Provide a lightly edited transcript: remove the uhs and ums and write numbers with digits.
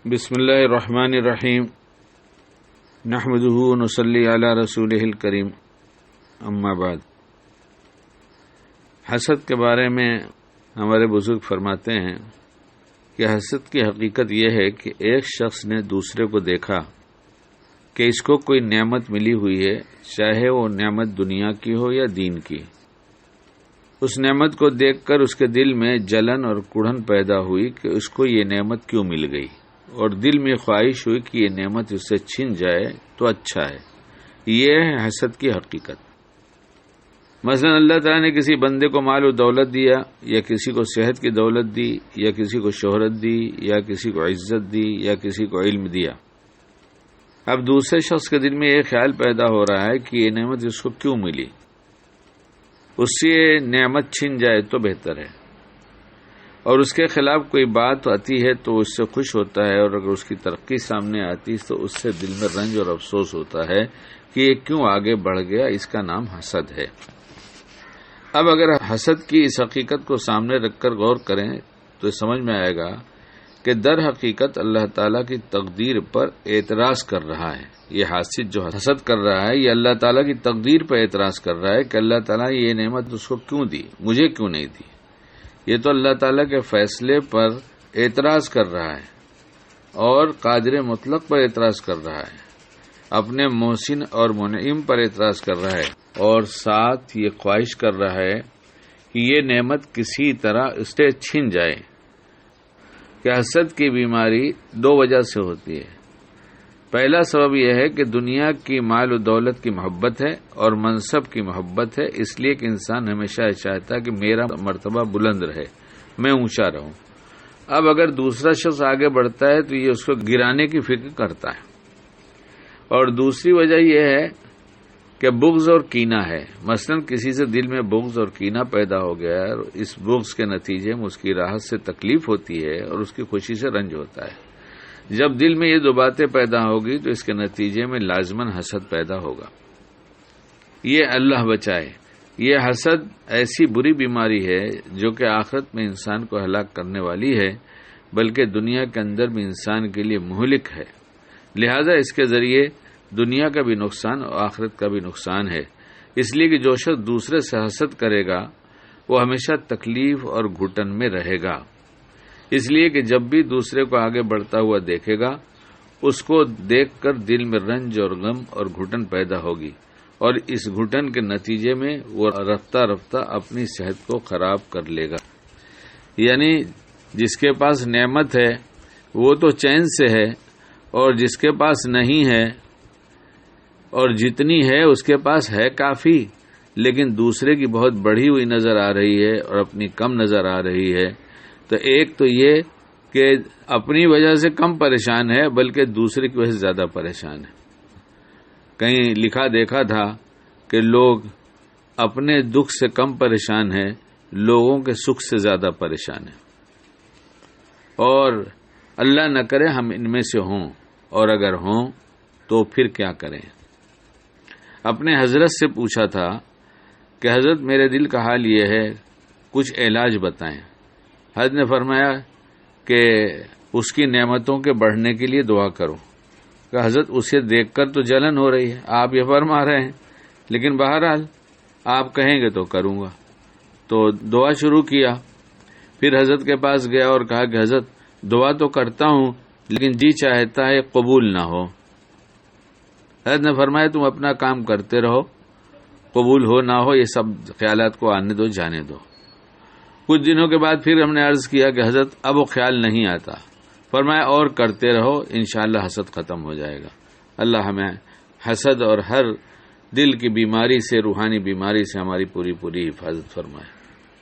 بسم اللہ الرحمن الرحیم نحمدہ ونصلی علی رسولہ الکریم اما بعد۔ حسد کے بارے میں ہمارے بزرگ فرماتے ہیں کہ حسد کی حقیقت یہ ہے کہ ایک شخص نے دوسرے کو دیکھا کہ اس کو کوئی نعمت ملی ہوئی ہے، چاہے وہ نعمت دنیا کی ہو یا دین کی۔ اس نعمت کو دیکھ کر اس کے دل میں جلن اور کڑھن پیدا ہوئی کہ اس کو یہ نعمت کیوں مل گئی، اور دل میں خواہش ہوئی کہ یہ نعمت اس سے چھن جائے تو اچھا ہے۔ یہ ہے حسد کی حقیقت۔ مثلا اللہ تعالیٰ نے کسی بندے کو مال و دولت دیا، یا کسی کو صحت کی دولت دی، یا کسی کو شہرت دی، یا کسی کو عزت دی، یا کسی کو علم دیا۔ اب دوسرے شخص کے دل میں یہ خیال پیدا ہو رہا ہے کہ یہ نعمت اس کو کیوں ملی، اس سے یہ نعمت چھن جائے تو بہتر ہے، اور اس کے خلاف کوئی بات آتی ہے تو اس سے خوش ہوتا ہے، اور اگر اس کی ترقی سامنے آتی تو اس سے دل میں رنج اور افسوس ہوتا ہے کہ یہ کیوں آگے بڑھ گیا۔ اس کا نام حسد ہے۔ اب اگر حسد کی اس حقیقت کو سامنے رکھ کر غور کریں تو سمجھ میں آئے گا کہ در حقیقت اللہ تعالیٰ کی تقدیر پر اعتراض کر رہا ہے۔ یہ حاسد جو حسد کر رہا ہے یہ اللہ تعالیٰ کی تقدیر پر اعتراض کر رہا ہے کہ اللہ تعالیٰ یہ نعمت اس کو کیوں دی، مجھے کیوں نہیں دی۔ یہ تو اللہ تعالیٰ کے فیصلے پر اعتراض کر رہا ہے، اور قادر مطلق پر اعتراض کر رہا ہے، اپنے محسن اور منعم پر اعتراض کر رہا ہے، اور ساتھ یہ خواہش کر رہا ہے کہ یہ نعمت کسی طرح اس سے چھن جائے۔ کہ حسد کی بیماری دو وجہ سے ہوتی ہے۔ پہلا سبب یہ ہے کہ دنیا کی مال و دولت کی محبت ہے اور منصب کی محبت ہے، اس لیے کہ انسان ہمیشہ چاہتا ہے کہ میرا مرتبہ بلند رہے، میں اونچا رہوں۔ اب اگر دوسرا شخص آگے بڑھتا ہے تو یہ اس کو گرانے کی فکر کرتا ہے۔ اور دوسری وجہ یہ ہے کہ بغض اور کینہ ہے۔ مثلا کسی سے دل میں بغض اور کینہ پیدا ہو گیا ہے، اور اس بغض کے نتیجے میں اس کی راحت سے تکلیف ہوتی ہے اور اس کی خوشی سے رنج ہوتا ہے۔ جب دل میں یہ دو باتیں پیدا ہوگی تو اس کے نتیجے میں لازماً حسد پیدا ہوگا۔ یہ اللہ بچائے۔ یہ حسد ایسی بری بیماری ہے جو کہ آخرت میں انسان کو ہلاک کرنے والی ہے، بلکہ دنیا کے اندر بھی انسان کے لیے مہلک ہے۔ لہذا اس کے ذریعے دنیا کا بھی نقصان اور آخرت کا بھی نقصان ہے۔ اس لیے کہ جو شخص دوسرے سے حسد کرے گا وہ ہمیشہ تکلیف اور گھٹن میں رہے گا۔ اس لیے کہ جب بھی دوسرے کو آگے بڑھتا ہوا دیکھے گا، اس کو دیکھ کر دل میں رنج اور غم اور گھٹن پیدا ہوگی، اور اس گھٹن کے نتیجے میں وہ رفتہ رفتہ اپنی صحت کو خراب کر لے گا۔ یعنی جس کے پاس نعمت ہے وہ تو چین سے ہے، اور جس کے پاس نہیں ہے اور جتنی ہے اس کے پاس ہے کافی، لیکن دوسرے کی بہت بڑھی ہوئی نظر آ رہی ہے اور اپنی کم نظر آ رہی ہے۔ تو ایک تو یہ کہ اپنی وجہ سے کم پریشان ہے، بلکہ دوسرے کی وجہ سے زیادہ پریشان ہے۔ کہیں لکھا دیکھا تھا کہ لوگ اپنے دکھ سے کم پریشان ہیں، لوگوں کے سکھ سے زیادہ پریشان ہیں۔ اور اللہ نہ کرے ہم ان میں سے ہوں، اور اگر ہوں تو پھر کیا کریں۔ اپنے حضرت سے پوچھا تھا کہ حضرت میرے دل کا حال یہ ہے، کچھ علاج بتائیں۔ حضرت نے فرمایا کہ اس کی نعمتوں کے بڑھنے کے لیے دعا کرو۔ کہ حضرت اسے دیکھ کر تو جلن ہو رہی ہے، آپ یہ فرما رہے ہیں، لیکن بہرحال آپ کہیں گے تو کروں گا۔ تو دعا شروع کیا۔ پھر حضرت کے پاس گیا اور کہا کہ حضرت دعا تو کرتا ہوں لیکن جی چاہتا ہے قبول نہ ہو۔ حضرت نے فرمایا تم اپنا کام کرتے رہو، قبول ہو نہ ہو یہ سب خیالات کو آنے دو، جانے دو۔ کچھ دنوں کے بعد پھر ہم نے عرض کیا کہ حضرت اب وہ خیال نہیں آتا۔ فرمایا اور کرتے رہو، انشاءاللہ حسد ختم ہو جائے گا۔ اللہ ہمیں حسد اور ہر دل کی بیماری سے، روحانی بیماری سے ہماری پوری حفاظت فرمائے۔